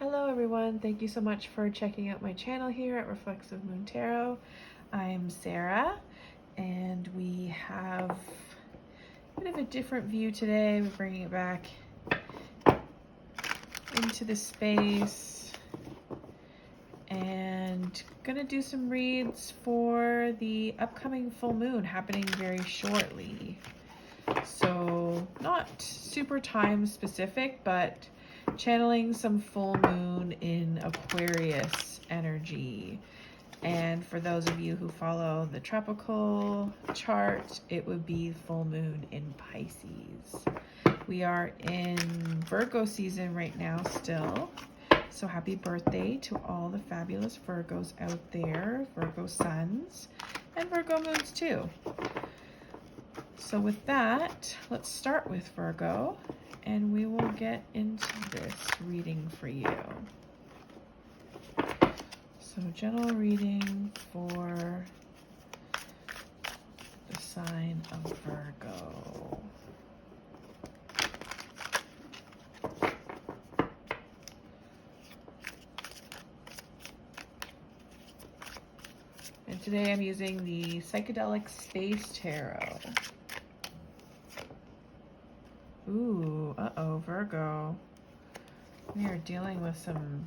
Hello everyone, thank you so much for checking out my channel here at Reflexive Moon Tarot. I'm Sarah and we have a bit of a different view today. We're bringing it back into the space and gonna do some reads for the upcoming full moon happening very shortly. So not super time specific, but channeling some full moon in Aquarius energy. And for those of you who follow the tropical chart, it would be full moon in Pisces. We are in Virgo season right now still. So happy birthday to all the fabulous Virgos out there, Virgo suns and Virgo moons too. So with that, let's start with Virgo and we will get into this reading for you. So general reading for the sign of Virgo. And today I'm using the Psychedelic Space Tarot. Ooh, uh-oh, Virgo. We are dealing with some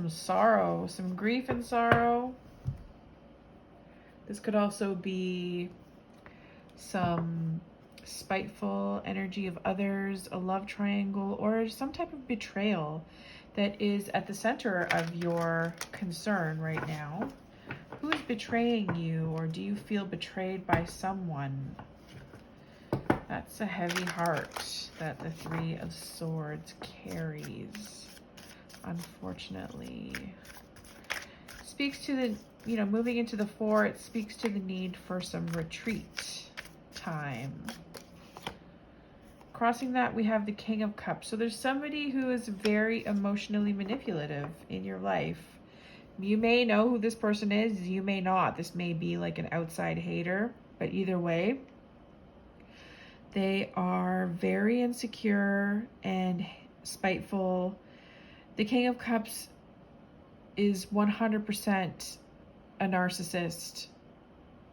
sorrow, some grief and sorrow. This could also be some spiteful energy of others, a love triangle, or some type of betrayal that is at the center of your concern right now. Who is betraying you, or do you feel betrayed by someone? That's a heavy heart that the Three of Swords carries, unfortunately. Speaks to the, moving into the Four, it speaks to the need for some retreat time. Crossing that, we have the King of Cups. So there's somebody who is very emotionally manipulative in your life. You may know who this person is, you may not. This may be like an outside hater, but either way, they are very insecure and spiteful. The King of Cups is 100% a narcissist.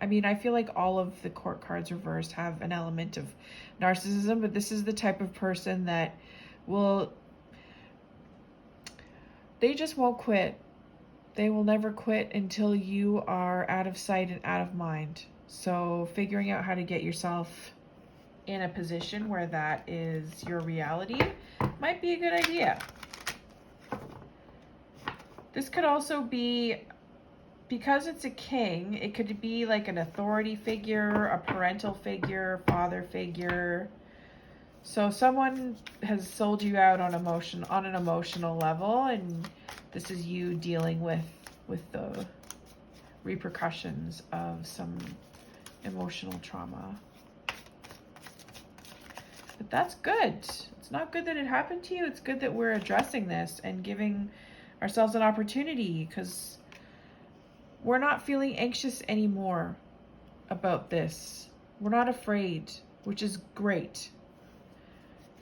I mean, I feel like all of the court cards reversed have an element of narcissism, but this is the type of person that they just won't quit. They will never quit until you are out of sight and out of mind. So figuring out how to get yourself in a position where that is your reality might be a good idea. This could also be, because it's a king, it could be like an authority figure, a parental figure, father figure. So someone has sold you out on an emotional level, and this is you dealing with the repercussions of some emotional trauma. But that's good. It's not good that it happened to you. It's good that we're addressing this and giving ourselves an opportunity, because we're not feeling anxious anymore about this. We're not afraid, which is great.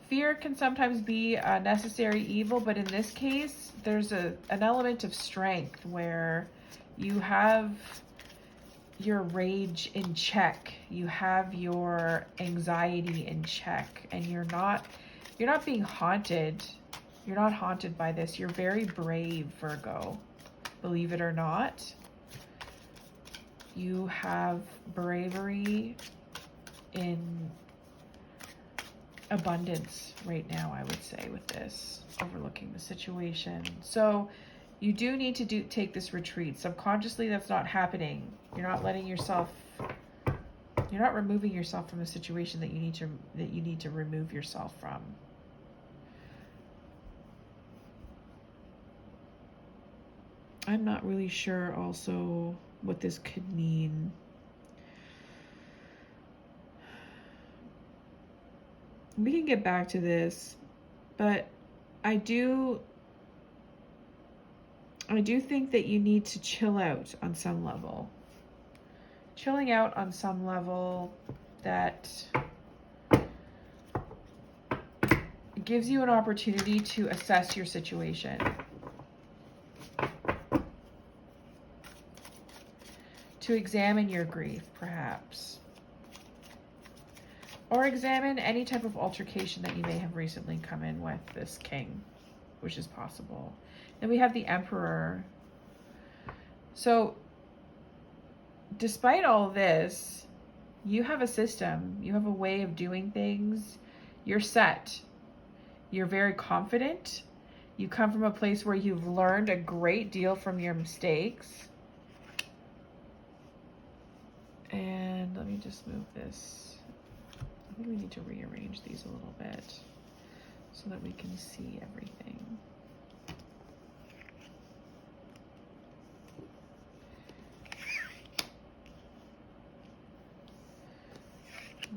Fear can sometimes be a necessary evil, but in this case, there's an element of strength where you have your rage in check, you have your anxiety in check, and you're not being haunted. You're not haunted by this. You're very brave, Virgo. Believe it or not. You have bravery in abundance right now, I would say, with this, overlooking the situation. So you do need to take this retreat. Subconsciously, that's not happening. You're not removing yourself from a situation that you need to remove yourself from. I'm not really sure also what this could mean. We can get back to this, but I do think that you need to chill out on some level. Chilling out on some level that gives you an opportunity to assess your situation. To examine your grief, perhaps. Or examine any type of altercation that you may have recently come in with this king, which is possible. Then we have the Emperor. So, despite all this, you have a system. You have a way of doing things. You're set. You're very confident. You come from a place where you've learned a great deal from your mistakes. And let me just move this. I think we need to rearrange these a little bit so that we can see everything.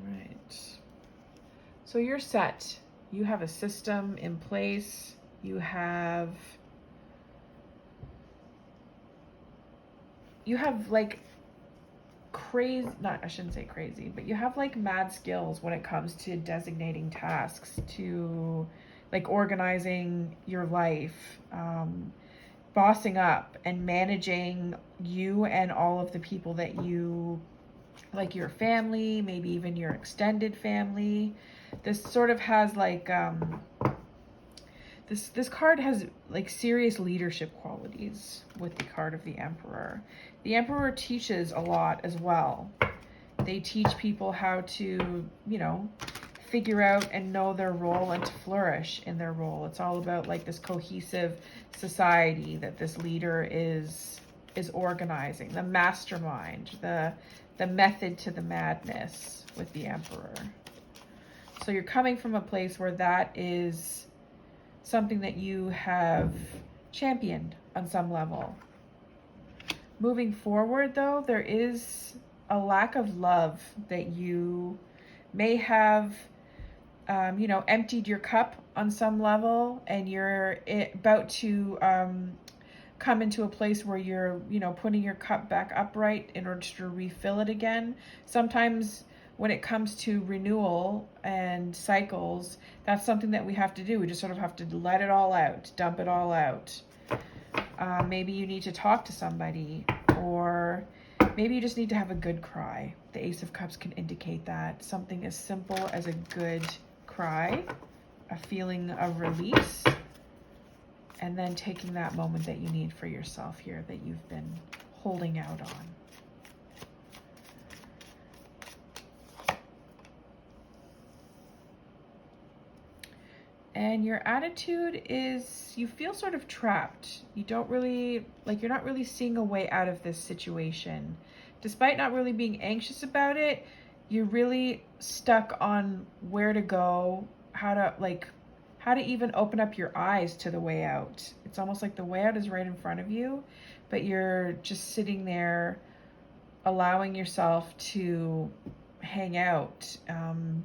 Right. So you're set. You have a system in place. You have like crazy, I shouldn't say crazy, but you have like mad skills when it comes to designating tasks, to like organizing your life, bossing up and managing you and all of the people that you, like your family, maybe even your extended family. This sort of has like, this card has like serious leadership qualities with the card of the Emperor. The Emperor teaches a lot as well. They teach people how to, figure out and know their role and to flourish in their role. It's all about like this cohesive society that this leader is organizing, the mastermind, the method to the madness with the Emperor. So you're coming from a place where that is something that you have championed on some level. Moving forward, though, there is a lack of love that you may have, emptied your cup on some level, and you're about to come into a place where you're, putting your cup back upright in order to refill it again. Sometimes when it comes to renewal and cycles, that's something that we have to do. We just sort of have to let it all out, dump it all out. Maybe you need to talk to somebody, or maybe you just need to have a good cry. The Ace of Cups can indicate that. Something as simple as a good cry, a feeling of release, and then taking that moment that you need for yourself here that you've been holding out on. And your attitude is, you feel sort of trapped. You don't really, you're not really seeing a way out of this situation. Despite not really being anxious about it, you're really stuck on where to go, how to even open up your eyes to the way out. It's almost like the way out is right in front of you, but you're just sitting there allowing yourself to hang out,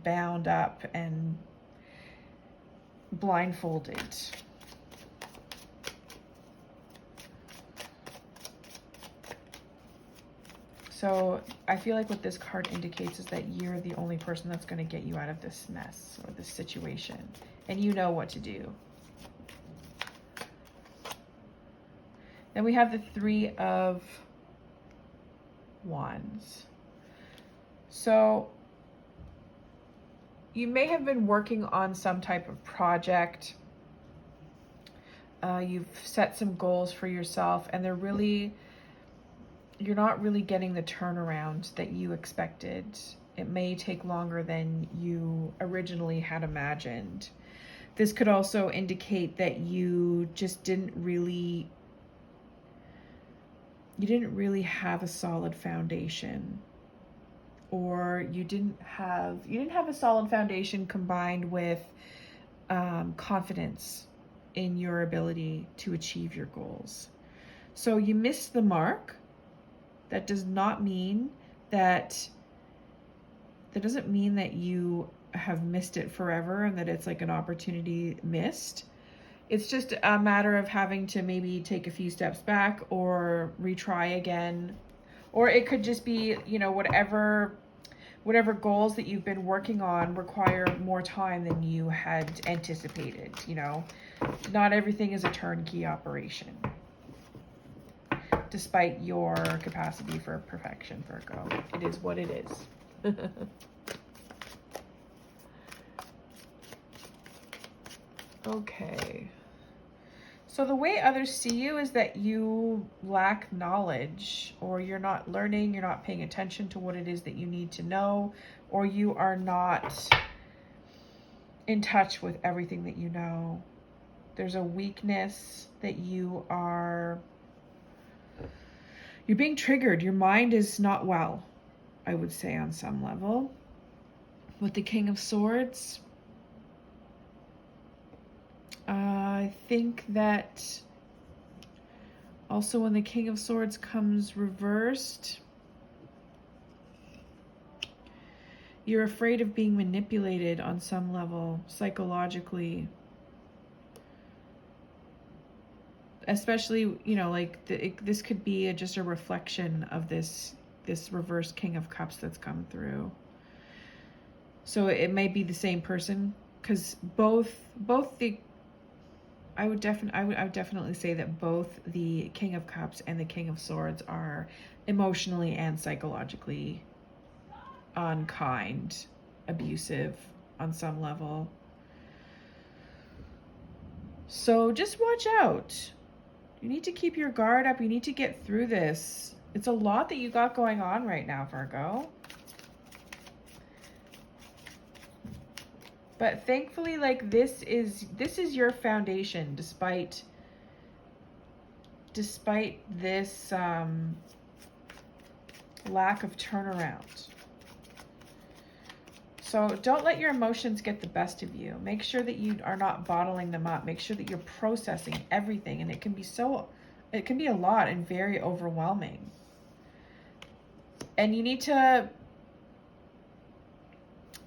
bound up and blindfolded. So I feel like what this card indicates is that you're the only person that's going to get you out of this mess or this situation, and you know what to do. Then we have the Three of Wands. So you may have been working on some type of project. You've set some goals for yourself, and you're not really getting the turnaround that you expected. It may take longer than you originally had imagined. This could also indicate that you just didn't really have a solid foundation, or you didn't have a solid foundation combined with confidence in your ability to achieve your goals. So you missed the mark. That does not mean that doesn't mean that you have missed it forever and that it's like an opportunity missed. It's just a matter of having to maybe take a few steps back or retry again. Or it could just be, whatever whatever goals that you've been working on require more time than you had anticipated, you know. Not everything is a turnkey operation, despite your capacity for perfection, Virgo. It is what it is. Okay. So the way others see you is that you lack knowledge, or you're not learning, you're not paying attention to what it is that you need to know, or you are not in touch with everything that you know. There's a weakness that you're being triggered. Your mind is not well, I would say, on some level. With the King of Swords, I think that also when the King of Swords comes reversed, you're afraid of being manipulated on some level, psychologically. Especially, you know, like this could be just a reflection of this reverse King of Cups that's come through. So it may be the same person, because I would definitely say that both the King of Cups and the King of Swords are emotionally and psychologically unkind, abusive on some level. So just watch out. You need to keep your guard up. You need to get through this. It's a lot that you got going on right now, Virgo. But thankfully, like, this is your foundation, despite this lack of turnaround. So don't let your emotions get the best of you. Make sure that you are not bottling them up. Make sure that you're processing everything, and it can be a lot and very overwhelming. And you need to,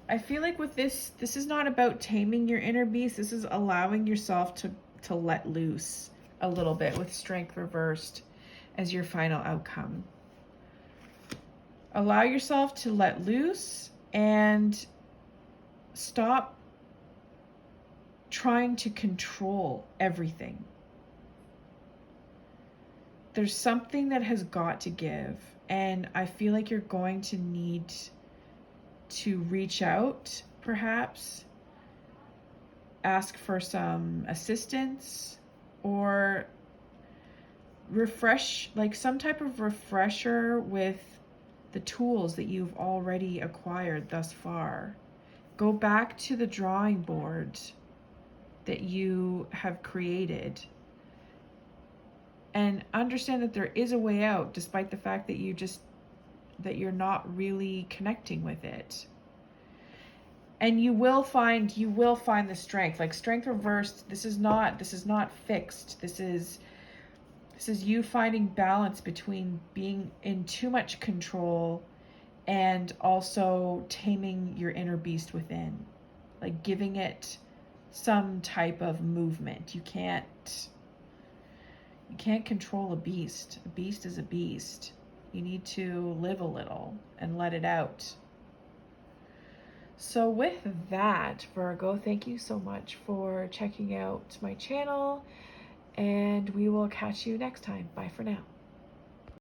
I feel like with this is not about taming your inner beast. This is allowing yourself to let loose a little bit, with Strength reversed as your final outcome. Allow yourself to let loose and stop trying to control everything. There's something that has got to give, and I feel like you're going to need to reach out, perhaps ask for some assistance, or refresh, like some type of refresher with the tools that you've already acquired thus far. Go back to the drawing board that you have created and understand that there is a way out, despite the fact that you're not really connecting with it. And you will find the strength. Like Strength reversed, this is not fixed. This is you finding balance between being in too much control and also taming your inner beast within. Like giving it some type of movement. You can't control a beast. A beast is a beast. You need to live a little and let it out. So with that, Virgo, thank you so much for checking out my channel, and we will catch you next time. Bye for now.